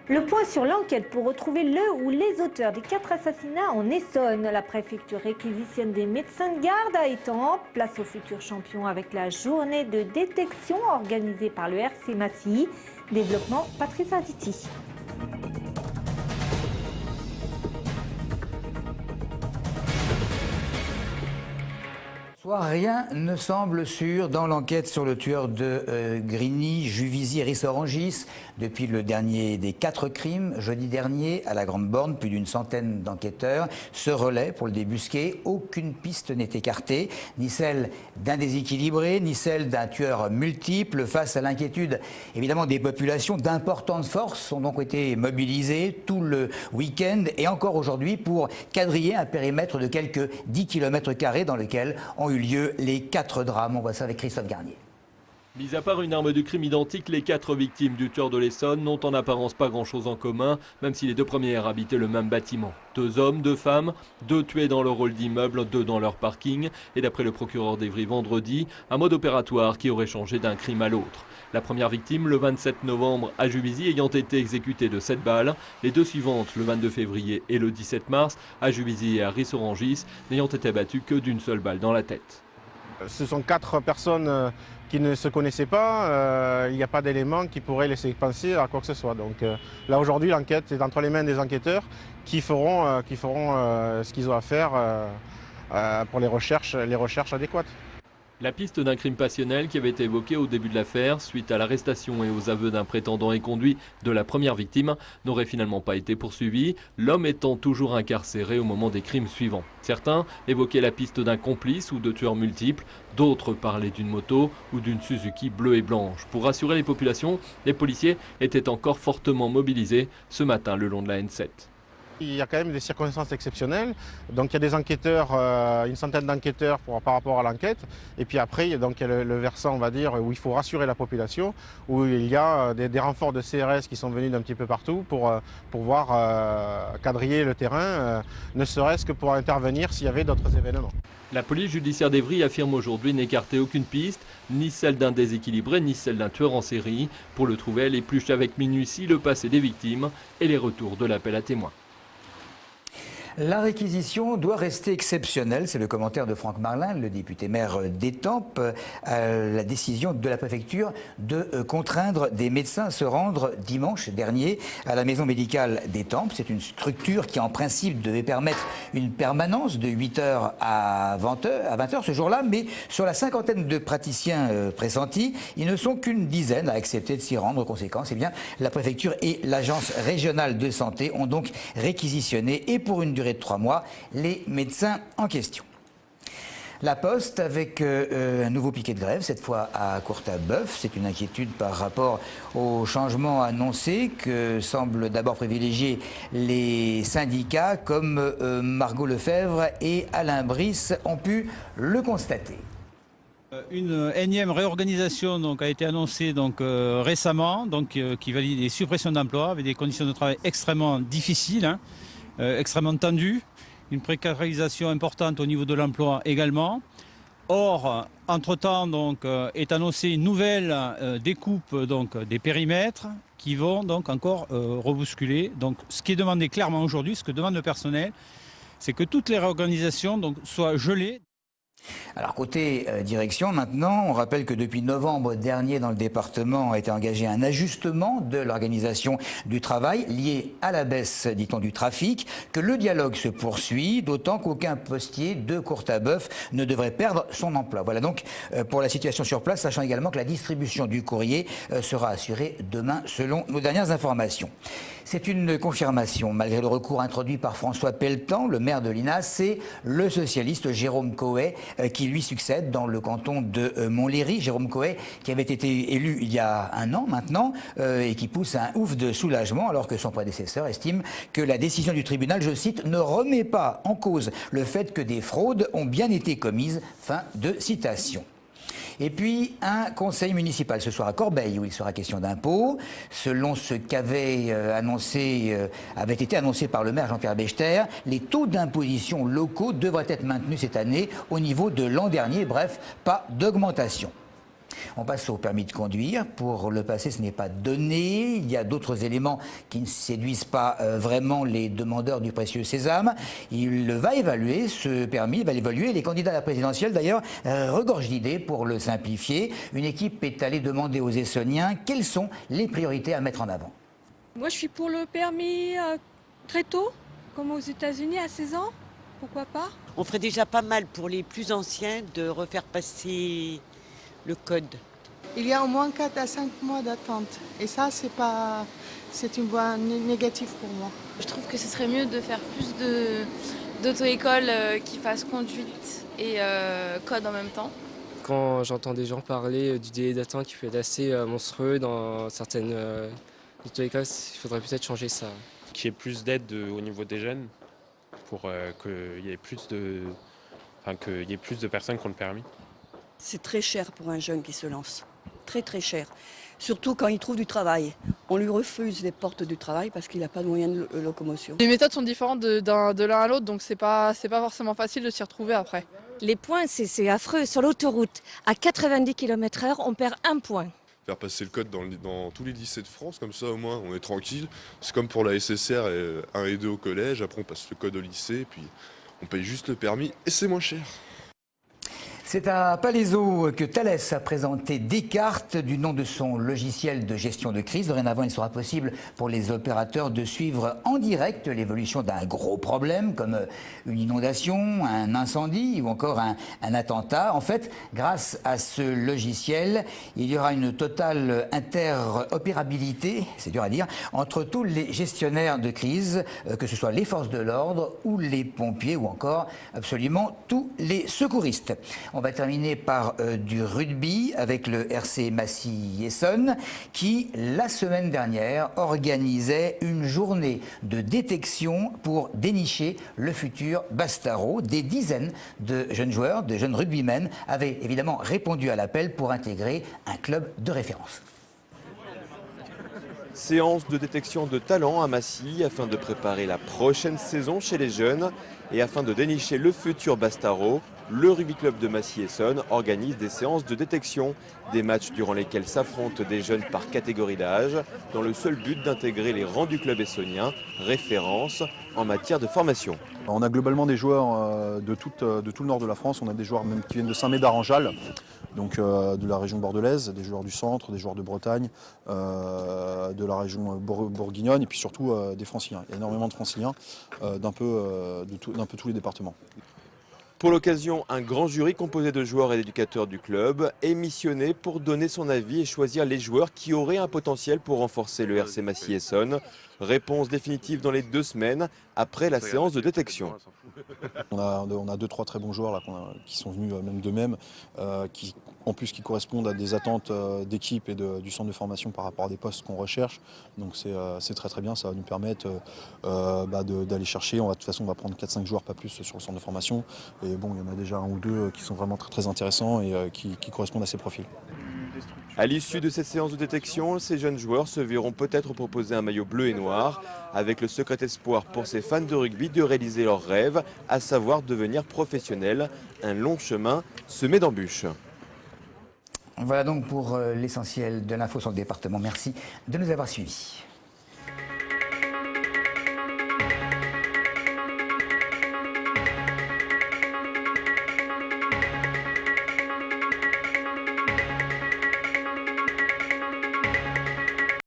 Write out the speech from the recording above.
Le point sur l'enquête pour retrouver le ou les auteurs des 4 assassinats en Essonne. La préfecture réquisitionne des médecins de garde à Étampes. Place au futur champion avec la journée de détection organisée par le RC Massy. Développement Patrice Arditi. Rien ne semble sûr dans l'enquête sur le tueur de Grigny, Juvisy et Rissorangis. Depuis le dernier des 4 crimes, jeudi dernier, à la Grande Borne, plus d'une centaine d'enquêteurs se relaient pour le débusquer. Aucune piste n'est écartée, ni celle d'un déséquilibré, ni celle d'un tueur multiple. Face à l'inquiétude, évidemment, des populations, d'importantes forces ont donc été mobilisées tout le week-end et encore aujourd'hui pour quadriller un périmètre de quelques 10 km² dans lequel ont eu lieu les 4 drames. On voit ça avec Christophe Garnier. Mis à part une arme de crime identique, les 4 victimes du tueur de l'Essonne n'ont en apparence pas grand-chose en commun, même si les 2 premières habitaient le même bâtiment. 2 hommes, 2 femmes, 2 tués dans leur hall d'immeuble, 2 dans leur parking. Et d'après le procureur d'Évry vendredi, un mode opératoire qui aurait changé d'un crime à l'autre. La première victime, le 27 novembre, à Juvisy, ayant été exécutée de 7 balles. Les 2 suivantes, le 22 février et le 17 mars, à Juvisy et à Rissorangis, n'ayant été battues que d'une seule balle dans la tête. Ce sont 4 personnes qui ne se connaissaient pas. Il n'y a pas d'éléments qui pourraient laisser penser à quoi que ce soit. Donc là aujourd'hui, l'enquête est entre les mains des enquêteurs qui feront ce qu'ils ont à faire pour les recherches adéquates. La piste d'un crime passionnel qui avait été évoquée au début de l'affaire, suite à l'arrestation et aux aveux d'un prétendant éconduit de la première victime, n'aurait finalement pas été poursuivie, l'homme étant toujours incarcéré au moment des crimes suivants. Certains évoquaient la piste d'un complice ou de tueurs multiples, d'autres parlaient d'une moto ou d'une Suzuki bleue et blanche. Pour rassurer les populations, les policiers étaient encore fortement mobilisés ce matin le long de la N7. Il y a quand même des circonstances exceptionnelles, donc il y a des enquêteurs, une centaine d'enquêteurs par rapport à l'enquête, et puis après donc, il y a le versant, on va dire, où il faut rassurer la population, où il y a des renforts de CRS qui sont venus d'un petit peu partout pour pouvoir quadriller le terrain, ne serait-ce que pour intervenir s'il y avait d'autres événements. La police judiciaire d'Évry affirme aujourd'hui n'écarter aucune piste, ni celle d'un déséquilibré, ni celle d'un tueur en série. Pour le trouver, elle épluche avec minutie le passé des victimes et les retours de l'appel à témoins. La réquisition doit rester exceptionnelle, c'est le commentaire de Franck Marlin, le député maire d'Étampes, à la décision de la préfecture de contraindre des médecins à se rendre dimanche dernier à la maison médicale d'Étampes. C'est une structure qui en principe devait permettre une permanence de 8h à 20h ce jour-là, mais sur la cinquantaine de praticiens pressentis, ils ne sont qu'une dizaine à accepter de s'y rendre. Conséquence, eh bien, la préfecture et l'agence régionale de santé ont donc réquisitionné et pour une durée de 3 mois, les médecins en question. La Poste avec un nouveau piquet de grève, cette fois à Courtabœuf. C'est une inquiétude par rapport aux changements annoncés que semblent d'abord privilégier les syndicats comme Margot Lefebvre et Alain Brice ont pu le constater. Une énième réorganisation donc, a été annoncée récemment, qui valide des suppressions d'emplois avec des conditions de travail extrêmement difficiles. Extrêmement tendu, une précarisation importante au niveau de l'emploi également. Or, entre-temps, est annoncée une nouvelle découpe des périmètres qui vont donc encore rebousculer. Donc, ce qui est demandé clairement aujourd'hui, ce que demande le personnel, c'est que toutes les réorganisations soient gelées. Alors côté direction maintenant, on rappelle que depuis novembre dernier dans le département a été engagé un ajustement de l'organisation du travail lié à la baisse, dit-on, du trafic, que le dialogue se poursuit, d'autant qu'aucun postier de Courtabœuf ne devrait perdre son emploi. Voilà donc pour la situation sur place, sachant également que la distribution du courrier sera assurée demain selon nos dernières informations. C'est une confirmation, malgré le recours introduit par François Pelletan, le maire de Linas, c'est le socialiste Jérôme Coët qui lui succède dans le canton de Montlhéry. Jérôme Coët qui avait été élu il y a 1 an maintenant et qui pousse un ouf de soulagement alors que son prédécesseur estime que la décision du tribunal, je cite, ne remet pas en cause le fait que des fraudes ont bien été commises. Fin de citation. Et puis, un conseil municipal ce soir à Corbeil, où il sera question d'impôts. Selon ce qu'avait avait été annoncé par le maire Jean-Pierre Bechter, les taux d'imposition locaux devraient être maintenus cette année au niveau de l'an dernier. Bref, pas d'augmentation. On passe au permis de conduire. Pour le passé, ce n'est pas donné. Il y a d'autres éléments qui ne séduisent pas vraiment les demandeurs du précieux sésame. Il va évaluer ce permis, il va l'évaluer. Les candidats à la présidentielle, d'ailleurs, regorgent d'idées pour le simplifier. Une équipe est allée demander aux Essonniens quelles sont les priorités à mettre en avant. Moi, je suis pour le permis très tôt, comme aux États-Unis, à 16 ans. Pourquoi pas? On ferait déjà pas mal pour les plus anciens de refaire passer le code. Il y a au moins 4 à 5 mois d'attente. Et ça, c'est une voie négative pour moi. Je trouve que ce serait mieux de faire plus d'auto-école qui fassent conduite et code en même temps. Quand j'entends des gens parler du délai d'attente qui peut être assez monstrueux dans certaines auto-écoles, il faudrait peut-être changer ça. Qu'il y ait plus d'aide au niveau des jeunes pour qu'il y ait plus de personnes qui ont le permis. C'est très cher pour un jeune qui se lance, très très cher. Surtout quand il trouve du travail. On lui refuse les portes du travail parce qu'il n'a pas de moyens de locomotion. Les méthodes sont différentes de l'un à l'autre, donc c'est pas forcément facile de s'y retrouver après. Les points, c'est affreux. Sur l'autoroute, à 90 km/h, on perd 1 point. Faire passer le code dans tous les lycées de France, comme ça au moins on est tranquille. C'est comme pour la SSR 1 et 2 au collège, après on passe le code au lycée, puis on paye juste le permis et c'est moins cher. C'est à Palaiseau que Thales a présenté Descartes du nom de son logiciel de gestion de crise. Dorénavant, il sera possible pour les opérateurs de suivre en direct l'évolution d'un gros problème comme une inondation, un incendie ou encore un attentat. En fait, grâce à ce logiciel, il y aura une totale interopérabilité, c'est dur à dire, entre tous les gestionnaires de crise, que ce soit les forces de l'ordre ou les pompiers ou encore absolument tous les secouristes. On va terminer par du rugby avec le RC Massy-Essonnes qui, la semaine dernière, organisait une journée de détection pour dénicher le futur Bastaro. Des dizaines de jeunes joueurs, de jeunes rugbymen avaient évidemment répondu à l'appel pour intégrer un club de référence. Séance de détection de talent à Massy afin de préparer la prochaine saison chez les jeunes et afin de dénicher le futur Bastaro. Le rugby club de Massy-Essonnes organise des séances de détection, des matchs durant lesquels s'affrontent des jeunes par catégorie d'âge, dans le seul but d'intégrer les rangs du club essonnien, référence en matière de formation. On a globalement des joueurs de tout le nord de la France, on a des joueurs même qui viennent de Saint-Médard-en-Jalles, donc de la région bordelaise, des joueurs du centre, des joueurs de Bretagne, de la région bourguignonne et puis surtout des franciliens. Il y a énormément de franciliens d'un peu tous les départements. Pour l'occasion, un grand jury composé de joueurs et d'éducateurs du club est missionné pour donner son avis et choisir les joueurs qui auraient un potentiel pour renforcer le RC Massy-Essonnes. Réponse définitive dans les 2 semaines après la séance de détection. On a 2-3 très bons joueurs là, qui sont venus même d'eux-mêmes, qui correspondent à des attentes d'équipe et du centre de formation par rapport à des postes qu'on recherche. Donc c'est très très bien, ça va nous permettre d'aller chercher. De toute façon, on va prendre 4-5 joueurs, pas plus, sur le centre de formation. Et bon, il y en a déjà 1 ou 2 qui sont vraiment très, très intéressants et qui correspondent à ces profils. À l'issue de cette séance de détection, ces jeunes joueurs se verront peut-être proposer un maillot bleu et noir, avec le secret espoir pour ces fans de rugby de réaliser leur rêve, à savoir devenir professionnels. Un long chemin semé d'embûches. Voilà donc pour l'essentiel de l'info sur le département. Merci de nous avoir suivis.